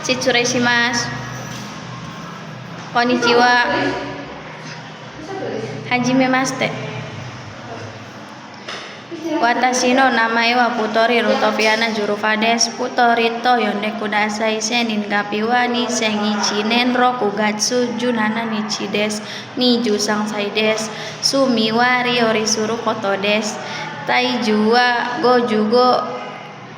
Shitsurei shimasu. Konnichiwa. Hajimemashite. Watashi no namae wa Futori Rutofiana Jurufa desu. Futori to yonde kudasai senin gapi wa nisen ichi nenro kugatsu junana nichi desu. Niju sangsai desu. Sumi wa ryori suru koto desu. Taiju wa goju go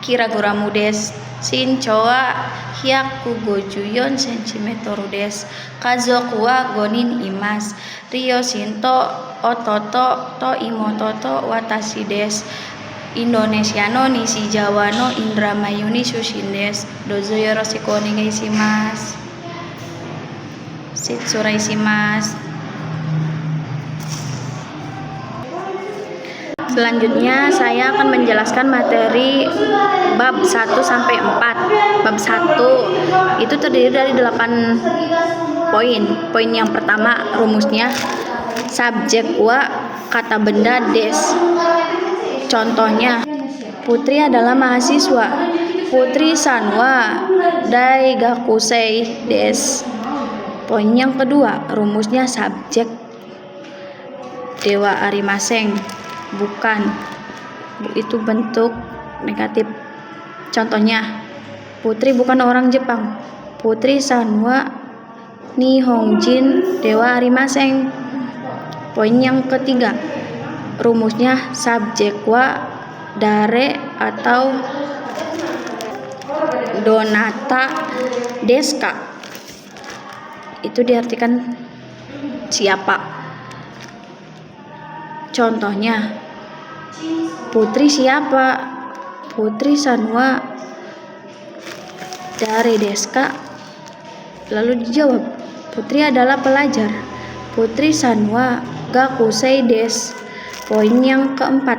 kiraguramu desu. Shincho wa hyaku gojuyon centimeter desu. Kazoku wa gonin imasu. Ryo shinto ototo to imototo watashi desu. Indonesia no nishi Jawa no Indramayu ni Shushin desu. Dozo yoroshiku onegai shimasu. Shitsurei shimasu. Selanjutnya saya akan menjelaskan materi bab 1 sampai 4. Bab 1 itu terdiri dari 8 poin. Poin yang pertama rumusnya, subjek wa kata benda des. Contohnya, Putri adalah mahasiswa. Putri san wa daigakusei des. Poin yang kedua rumusnya subjek dewa arimaseng. Bukan, itu bentuk negatif. Contohnya, Putri bukan orang Jepang. Putri san wa nihongjin dewa arimaseng. Poin yang ketiga, rumusnya subjek wa dare atau donata desu ka. Itu diartikan siapa. Contohnya, Putri siapa? Putri san wa dare desu ka? Lalu dijawab, Putri adalah pelajar. Putri san wa gakusei desu. Poin yang keempat,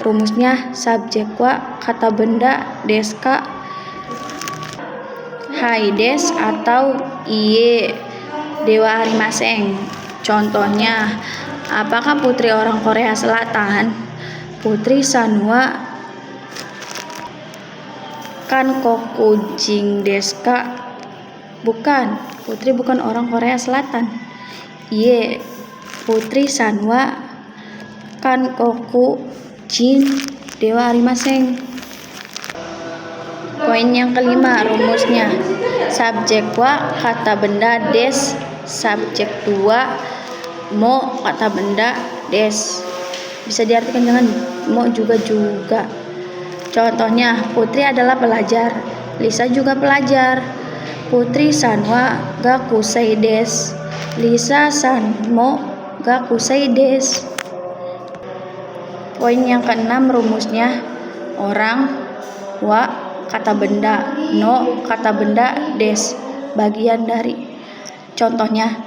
rumusnya subjek wa kata benda desu ka hai desu atau iye dewa arimaseng. Contohnya, apakah Putri orang Korea Selatan? Putri san wa kankoku jin desu ka? Bukan, Putri bukan orang Korea Selatan. Iye, Putri san wa kankoku jin dewa arimaseng. Poin yang kelima rumusnya, subjek wa kata benda des. Subjek 2 mo kata benda des. Bisa diartikan dengan mo juga. Contohnya, Putri adalah pelajar. Lisa juga pelajar. Putri san wa gakusei desu. Lisa san mo gakusei desu. Poin yang keenam rumusnya, orang wa kata benda, no kata benda des, bagian dari. Contohnya,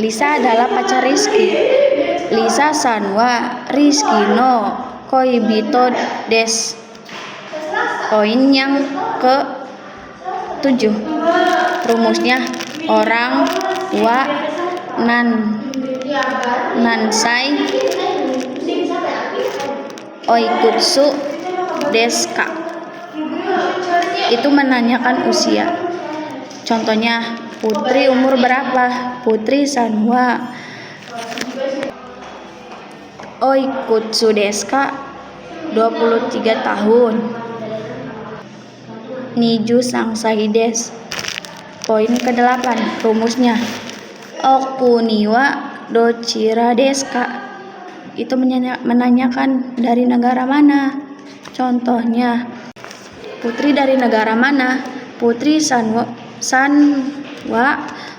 Lisa adalah pacar Rizky. Lisa san wa Rizky no koibito des. Poin yang ke-7, rumusnya orang wa nansai oikutsu desu ka. Itu menanyakan usia. Contohnya, Putri umur berapa? Putri san wa oikutsu desu ka? 23 tahun. Niju sangsai desu. Poin ke-8, rumusnya oku ni wa dochira desu ka? Itu menanyakan dari negara mana. Contohnya, Putri dari negara mana? Putri san wa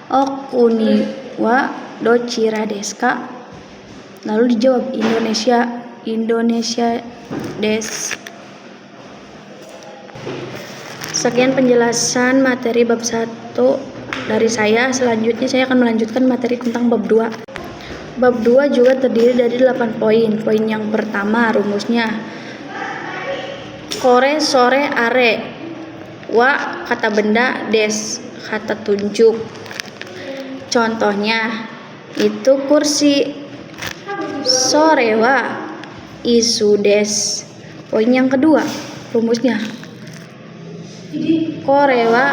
oku ni wa dochira desu ka? Lalu dijawab, Indonesia des. Sekian penjelasan materi bab 1 dari saya. Selanjutnya saya akan melanjutkan materi tentang bab 2. Bab 2 juga terdiri dari 8 poin. Poin yang pertama rumusnya, kore sore are wa kata benda des, kata tunjuk. Contohnya, itu kursi. Sore wa isu des. Poin yang kedua rumusnya, Kore wa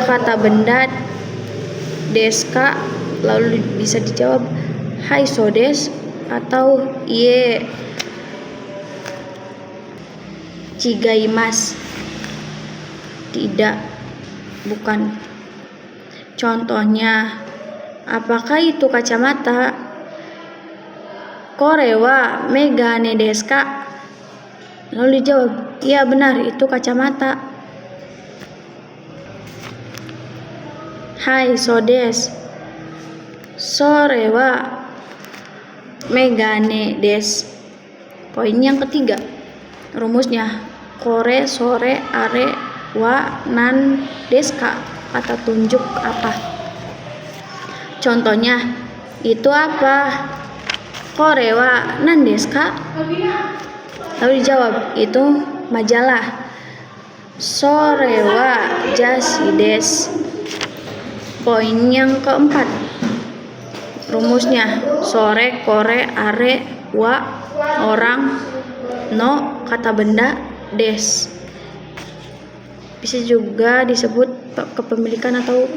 kata benda desu ka? Lalu bisa dijawab hai so desu atau iye chigaimasu. Tidak, bukan. Contohnya, apakah itu kacamata? Kore wa megane desu ka? Lalu dijawab, iya benar, itu kacamata. Hai so desu. Sore wa megane desu. Poin yang ketiga, rumusnya kore, sore, are, wa, nan, desu ka. Kata tunjuk apa? Contohnya, itu apa? Kore wa nan desu ka? Lalu dijawab, itu majalah. Sore wa jashi desu. Poin yang keempat, rumusnya sore, kore, are, wa, orang, no, kata benda, des. Bisa juga disebut kepemilikan atau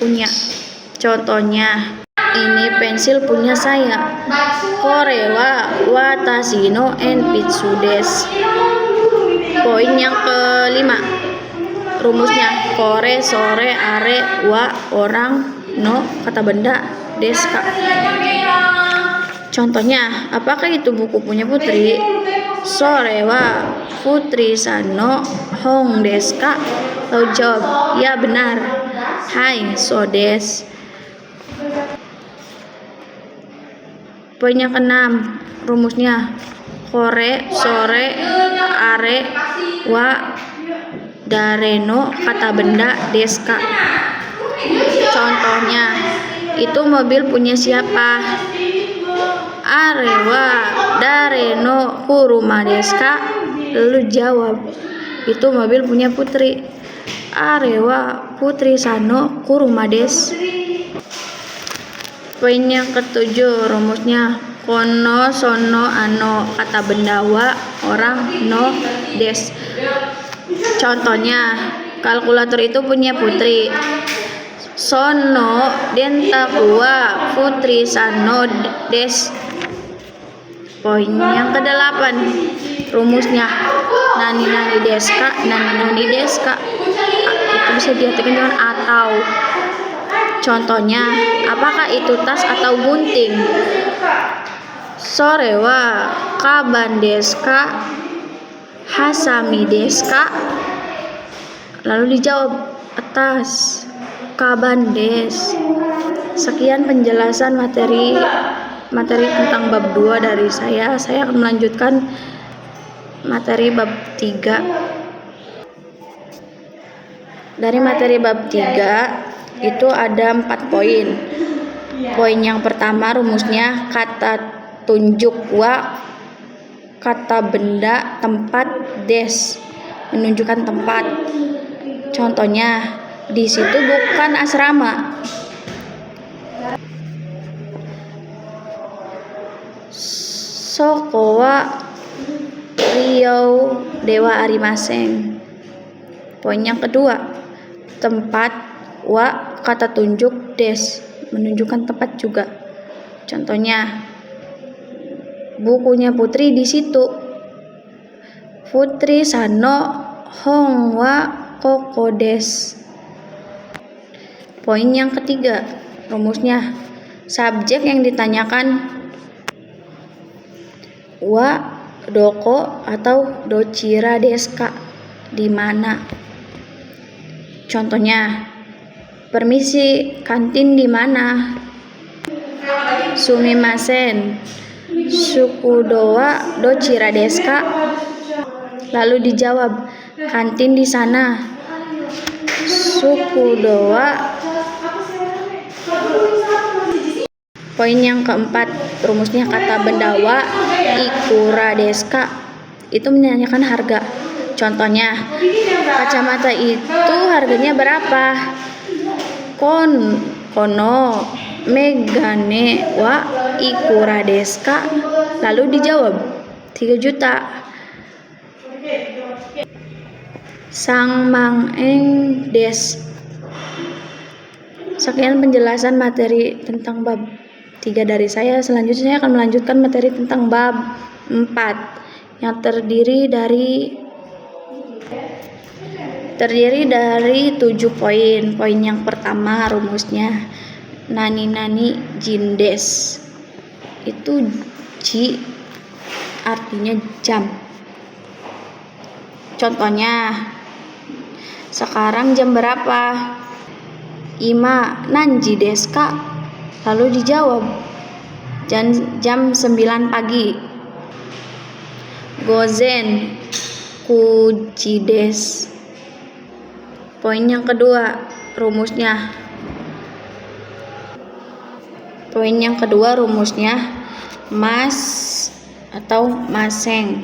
punya. Contohnya, ini pensil punya saya. Kore wa watashi no enpitsu desu. Poin yang kelima, rumusnya kore, sore, are, wa, orang, no, kata benda, desu ka. Contohnya, apakah itu buku punya Putri? Sore wa Putri san no hong desu ka? Lalu jawab, ya benar. Hai so desu. Poin yang keenam, rumusnya kore, sore, are, wa, dareno, kata benda, desu ka. Contohnya, itu mobil punya siapa? Are wa dareno kuruma desu ka? Lalu jawab, itu mobil punya Putri. Are wa Putri sano kuruma desu. Poin yang ketujuh, rumusnya kono, sono, ano, kata benda, wa, orang, no, desu. Contohnya, kalkulator itu punya Putri. Sono dentaku wa Putri sano desu. Poin yang kedelapan, rumusnya nani desu ka, nani desu ka. Itu bisa diartikan dengan atau. Contohnya, apakah itu tas atau gunting? Sore wa kaban desu ka, hasami desu ka? Lalu dijawab, tas, kaban desu. Sekian penjelasan materi tentang bab 2 dari saya. Saya akan melanjutkan materi bab 3. Dari materi bab 3 itu ada 4 poin. Poin yang pertama, rumusnya kata tunjuk wa, kata benda, tempat, des, menunjukkan tempat. Contohnya, di situ bukan asrama. Soko wa Riau dewa arimasen. Poin yang kedua, tempat wa, kata tunjuk, des, menunjukkan tempat juga. Contohnya, bukunya Putri di situ. Putri sano hong wa koko des. Poin yang ketiga, rumusnya subjek yang ditanyakan wa doko atau dochira desu ka, di mana. Contohnya, permisi, kantin di mana? Sumimasen, sukudo wa dochira desu ka? Lalu dijawab, kantin di sana. Sukudo wa. Poin yang keempat, rumusnya kata benda wa ikura desu ka? Itu menanyakan harga. Contohnya, kacamata itu harganya berapa? Kono megane wa ikura desu ka? Lalu dijawab, 3 juta. Sang Mangeng Des. Sekian penjelasan materi tentang bab 3 dari saya. Selanjutnya saya akan melanjutkan materi tentang bab 4 yang terdiri dari 7 poin. Poin yang pertama rumusnya nani jindes. Itu ji artinya jam. Contohnya, sekarang jam berapa? Ima nanji desu ka? Lalu dijawab jam 9 pagi. Gozen kuji desu. Poin yang kedua rumusnya. Mas atau maseng.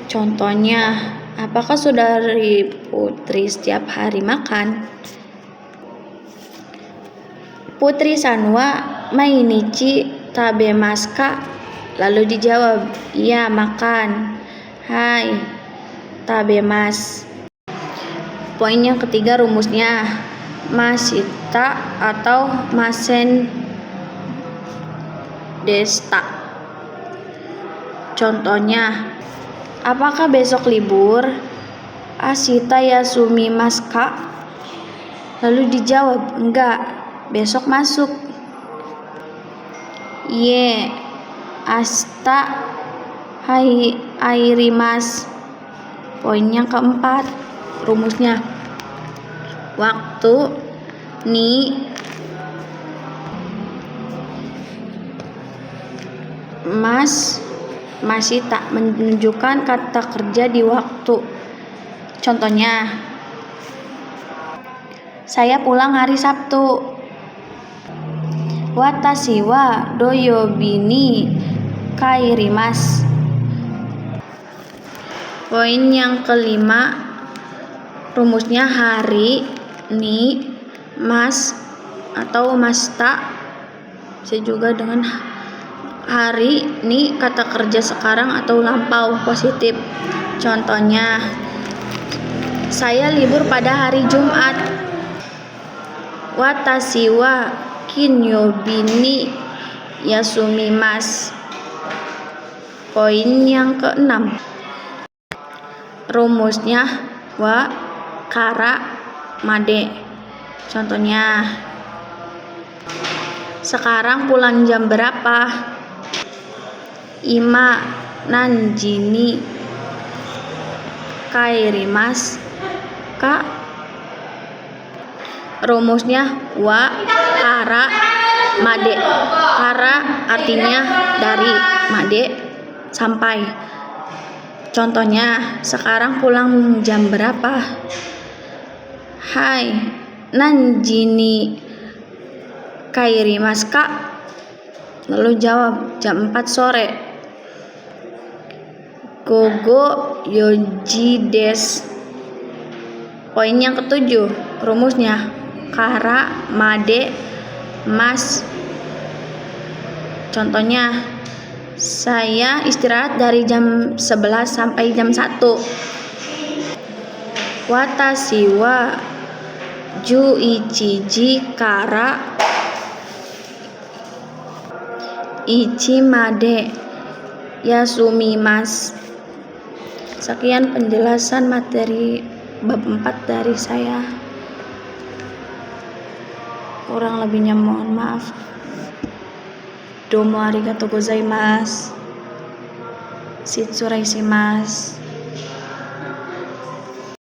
Contohnya, apakah saudari Putri setiap hari makan? Putri Sanwa mainichi tabemasu ka? Lalu dijawab, iya makan. Hai, tabemasu. Poin yang ketiga rumusnya masita atau masen desta. Contohnya, apakah besok libur? Ashita yasumimasu ka? Lalu dijawab, enggak, besok masuk. Ye asta airimasu. Poin yang keempat rumusnya waktu ni masih tak menunjukkan kata kerja di waktu. Contohnya, saya pulang hari Sabtu. Watashi wa doyobi ni kairimasu. Poin yang kelima rumusnya hari ni mas atau masta, bisa juga dengan hari ni kata kerja sekarang atau lampau positif. Contohnya, saya libur pada hari Jumat. Watashi wa kinyobi ni yasumimasu. Poin yang keenam rumusnya wa kara made. Contohnya, sekarang pulang jam berapa? Ima nanji ni kairimasu ka? Rumusnya wa kara made. Kara artinya dari, made sampai. Contohnya, sekarang pulang jam berapa? Hai, nanji ni kairimasu ka? Lalu jawab jam 4 sore. Gogo yoji desu. Poin yang ketujuh rumusnya kara made mas. Contohnya, saya istirahat dari jam 11 sampai jam 1. Watashi wa juichiji kara ichi made yasumimasu. Sekian penjelasan materi bab 4 dari saya. Kurang lebihnya mohon maaf. Domo arigatou gozaimasu. Shitsuraimasu.